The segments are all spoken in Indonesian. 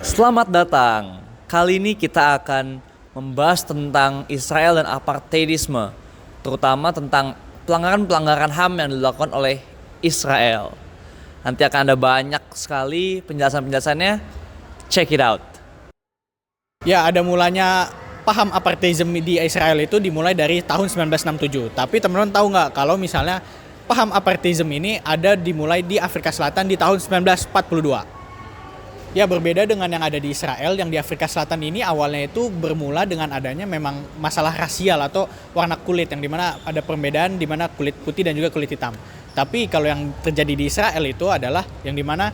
Selamat datang. Kali ini kita akan membahas tentang Israel dan apartheidisme, terutama tentang pelanggaran-pelanggaran HAM yang dilakukan oleh Israel. Nanti akan ada banyak sekali penjelasan-penjelasannya. Check it out. Ya, ada mulanya paham apartheidism di Israel itu dimulai dari tahun 1967. Tapi teman-teman tahu nggak kalau misalnya paham apartheidism ini ada dimulai di Afrika Selatan di tahun 1942. Ya, berbeda dengan yang ada di Israel, yang di Afrika Selatan ini awalnya itu bermula dengan adanya memang masalah rasial atau warna kulit, yang dimana ada perbedaan dimana kulit putih dan juga kulit hitam. Tapi kalau yang terjadi di Israel itu adalah yang dimana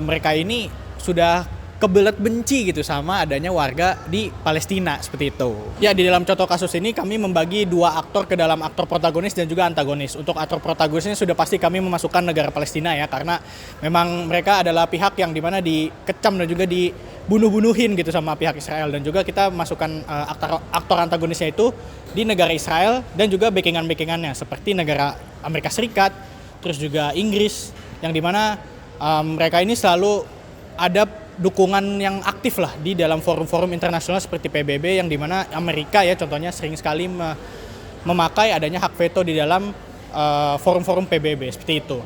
mereka ini sudah kebelet benci gitu sama adanya warga di Palestina seperti itu. Ya, di dalam contoh kasus ini kami membagi dua aktor ke dalam aktor protagonis dan juga antagonis. Untuk aktor protagonisnya sudah pasti kami memasukkan negara Palestina ya, karena memang mereka adalah pihak yang dimana dikecam dan juga dibunuh-bunuhin gitu sama pihak Israel, dan juga kita masukkan aktor antagonisnya itu di negara Israel dan juga backingan-backingannya seperti negara Amerika Serikat, terus juga Inggris, yang dimana mereka ini selalu ada dukungan yang aktif lah di dalam forum-forum internasional seperti PBB, yang dimana Amerika ya contohnya sering sekali memakai adanya hak veto di dalam forum-forum PBB seperti itu.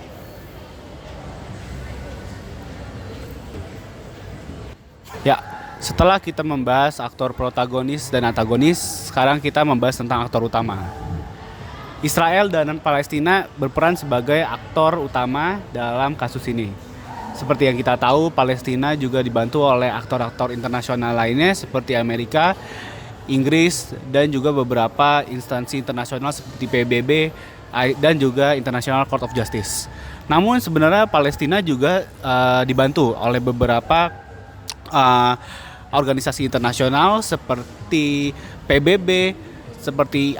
Ya, setelah kita membahas aktor protagonis dan antagonis, sekarang kita membahas tentang aktor utama. Israel dan Palestina berperan sebagai aktor utama dalam kasus ini. Seperti yang kita tahu, Palestina juga dibantu oleh aktor-aktor internasional lainnya seperti Amerika, Inggris, dan juga beberapa instansi internasional seperti PBB dan juga International Court of Justice. Namun sebenarnya Palestina juga dibantu oleh beberapa organisasi internasional seperti PBB, seperti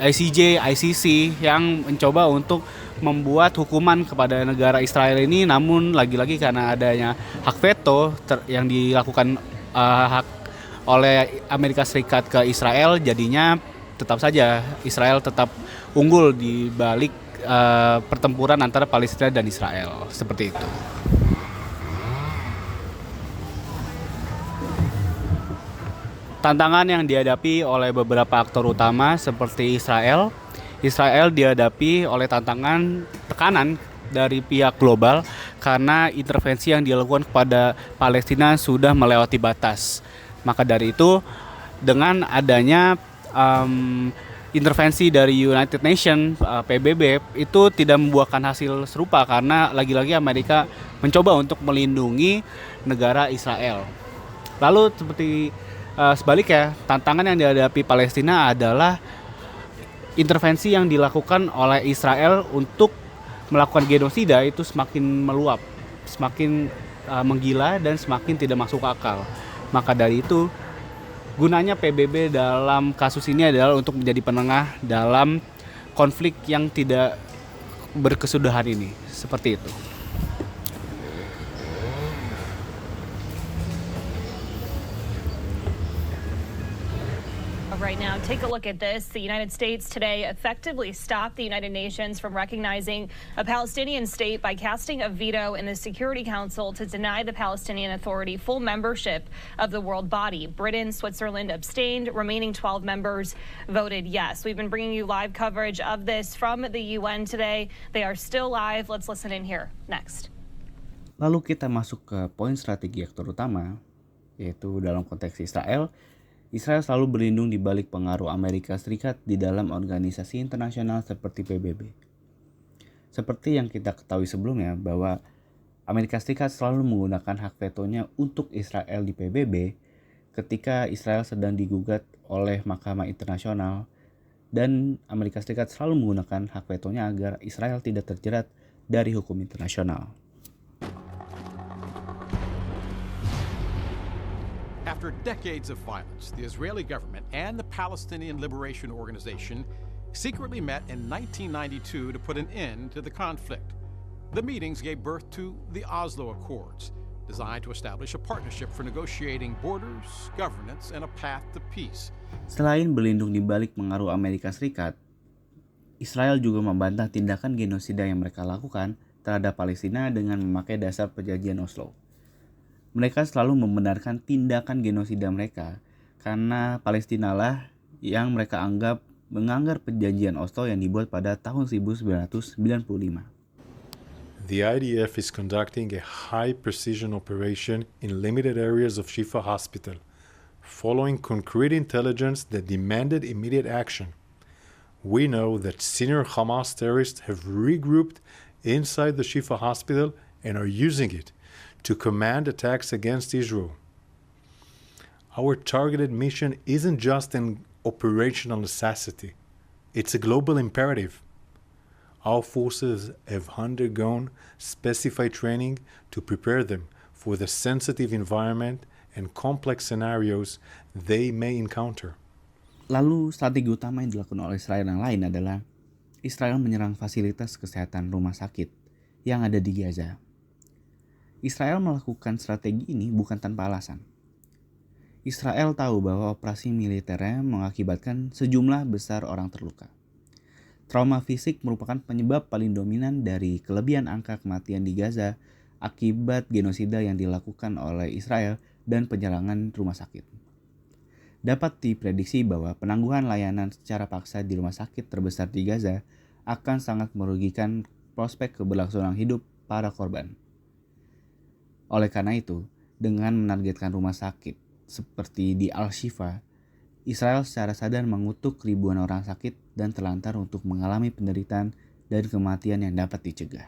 ICJ, ICC yang mencoba untuk membuat hukuman kepada negara Israel ini, namun lagi-lagi karena adanya hak veto yang dilakukan oleh Amerika Serikat ke Israel, jadinya tetap saja Israel tetap unggul di balik pertempuran antara Palestina dan Israel, seperti itu. Tantangan yang dihadapi oleh beberapa aktor utama seperti Israel dihadapi oleh tantangan tekanan dari pihak global karena intervensi yang dilakukan kepada Palestina sudah melewati batas. Maka dari itu, dengan adanya intervensi dari United Nations, PBB, itu tidak membuahkan hasil serupa karena lagi-lagi Amerika mencoba untuk melindungi negara Israel. Lalu sebaliknya, tantangan yang dihadapi Palestina adalah intervensi yang dilakukan oleh Israel untuk melakukan genosida itu semakin meluap, semakin menggila dan semakin tidak masuk akal. Maka dari itu, gunanya PBB dalam kasus ini adalah untuk menjadi penengah dalam konflik yang tidak berkesudahan ini, seperti itu. Right now, take a look at this. The United States today effectively stopped the United Nations from recognizing a Palestinian state by casting a veto in the Security Council to deny the Palestinian Authority full membership of the world body. Britain, Switzerland abstained. Remaining 12 members voted yes. We've been bringing you live coverage of this from the UN today. They are still live. Let's listen in here next. Lalu kita masuk ke poin strategi aktor utama, yaitu dalam konteks Israel selalu berlindung di balik pengaruh Amerika Serikat di dalam organisasi internasional seperti PBB. Seperti yang kita ketahui sebelumnya bahwa Amerika Serikat selalu menggunakan hak vetonya untuk Israel di PBB ketika Israel sedang digugat oleh Mahkamah Internasional, dan Amerika Serikat selalu menggunakan hak vetonya agar Israel tidak terjerat dari hukum internasional. After decades of violence, the Israeli government and the Palestinian Liberation Organization secretly met in 1992 to put an end to the conflict. The meetings gave birth to the Oslo Accords, designed to establish a partnership for negotiating borders, governance, and a path to peace. Selain berlindung di balik pengaruh Amerika Serikat, Israel juga membantah tindakan genosida yang mereka lakukan terhadap Palestina dengan memakai dasar perjanjian Oslo. mereka selalu membenarkan tindakan genosida mereka karena Palestina lah yang mereka anggap menganggar perjanjian Oslo yang dibuat pada tahun 1995. The IDF is conducting a high-precision operation in limited areas of Shifa Hospital, following concrete intelligence that demanded immediate action. We know that senior Hamas terrorists have regrouped inside the Shifa Hospital and are using it to command attacks against Israel. Our targeted mission isn't just an operational necessity, it's a global imperative. Our forces have undergone specified training to prepare them for the sensitive environment and complex scenarios they may encounter. Lalu strategi utama yang dilakukan oleh Israel yang lain adalah Israel menyerang fasilitas kesehatan rumah sakit yang ada di Gaza. Israel melakukan strategi ini bukan tanpa alasan. Israel tahu bahwa operasi militernya mengakibatkan sejumlah besar orang terluka. Trauma fisik merupakan penyebab paling dominan dari kelebihan angka kematian di Gaza akibat genosida yang dilakukan oleh Israel dan penyerangan rumah sakit. Dapat diprediksi bahwa penangguhan layanan secara paksa di rumah sakit terbesar di Gaza akan sangat merugikan prospek keberlangsungan hidup para korban. Oleh karena itu, dengan menargetkan rumah sakit seperti di Al-Shifa, Israel secara sadar mengutuk ribuan orang sakit dan terlantar untuk mengalami penderitaan dan kematian yang dapat dicegah.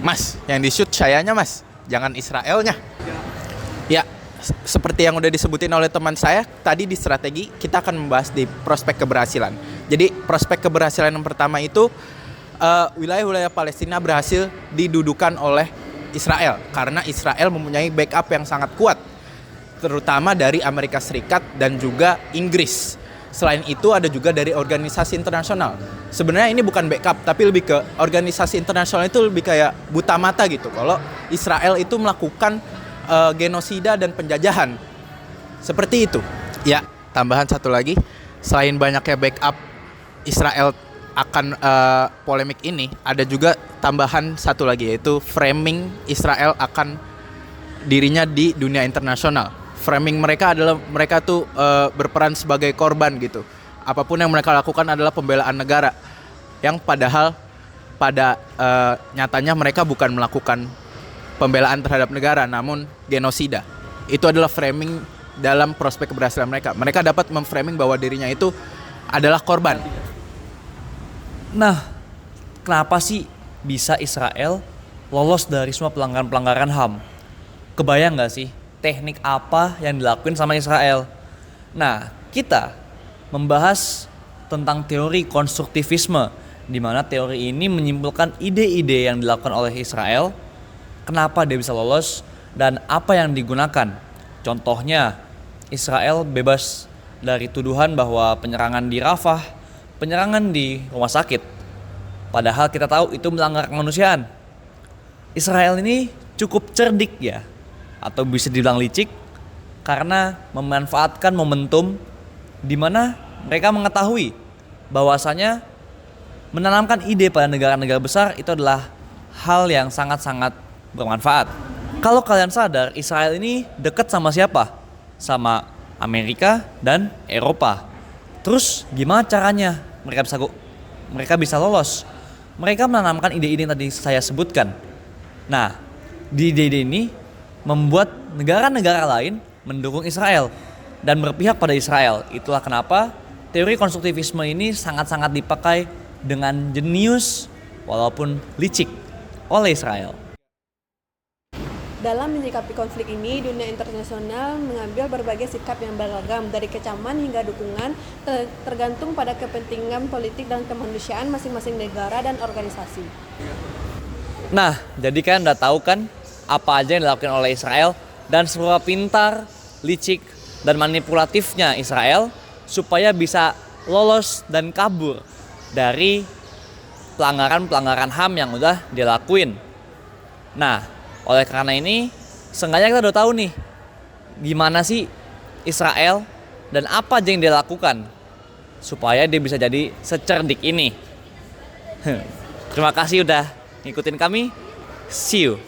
Mas, yang di-shoot sayanya mas, jangan Israelnya. Ya, seperti yang udah disebutin oleh teman saya, tadi di strategi kita akan membahas di prospek keberhasilan. Jadi prospek keberhasilan yang pertama itu wilayah-wilayah Palestina berhasil didudukan oleh Israel karena Israel mempunyai backup yang sangat kuat, terutama dari Amerika Serikat dan juga Inggris. Selain itu ada juga dari organisasi internasional. Sebenarnya ini bukan backup, tapi lebih ke organisasi internasional itu lebih kayak buta mata gitu. Kalau Israel itu melakukan genosida dan penjajahan. Seperti itu. Ya, tambahan satu lagi. Selain banyaknya backup Israel akan polemik ini, ada juga tambahan satu lagi, yaitu framing Israel akan dirinya di dunia internasional. Framing mereka adalah mereka tuh berperan sebagai korban gitu. Apapun yang mereka lakukan adalah pembelaan negara, yang padahal pada nyatanya mereka bukan melakukan pembelaan terhadap negara, namun genosida. Itu adalah framing dalam prospek keberhasilan mereka. Mereka dapat memframing bahwa dirinya itu adalah korban. Nah, kenapa sih bisa Israel lolos dari semua pelanggaran-pelanggaran HAM? Kebayang nggak sih teknik apa yang dilakuin sama Israel? Nah, kita membahas tentang teori konstruktivisme, di mana teori ini menyimpulkan ide-ide yang dilakukan oleh Israel, kenapa dia bisa lolos, dan apa yang digunakan. Contohnya, Israel bebas dari tuduhan bahwa penyerangan di Rafah, penyerangan di rumah sakit. Padahal kita tahu itu melanggar kemanusiaan. Israel ini cukup cerdik ya, atau bisa dibilang licik, karena memanfaatkan momentum di mana mereka mengetahui bahwasanya menanamkan ide pada negara-negara besar itu adalah hal yang sangat-sangat bermanfaat. Kalau kalian sadar, Israel ini dekat sama siapa? Sama Amerika dan Eropa. Terus gimana caranya mereka bisa lolos? Mereka menanamkan ide-ide yang tadi saya sebutkan. Nah, di ide-ide ini membuat negara-negara lain mendukung Israel dan berpihak pada Israel. Itulah kenapa teori konstruktivisme ini sangat-sangat dipakai dengan jenius walaupun licik oleh Israel. Dalam menyikapi konflik ini, dunia internasional mengambil berbagai sikap yang beragam, dari kecaman hingga dukungan, tergantung pada kepentingan politik dan kemanusiaan masing-masing negara dan organisasi. Nah, jadi kalian udah tahu kan apa aja yang dilakukan oleh Israel dan seberapa pintar, licik, dan manipulatifnya Israel supaya bisa lolos dan kabur dari pelanggaran-pelanggaran HAM yang udah dilakuin. Nah, oleh karena ini, seenggaknya kita udah tahu nih gimana sih Israel dan apa aja yang dia lakukan supaya dia bisa jadi secerdik ini. Terima kasih udah ngikutin kami. See you.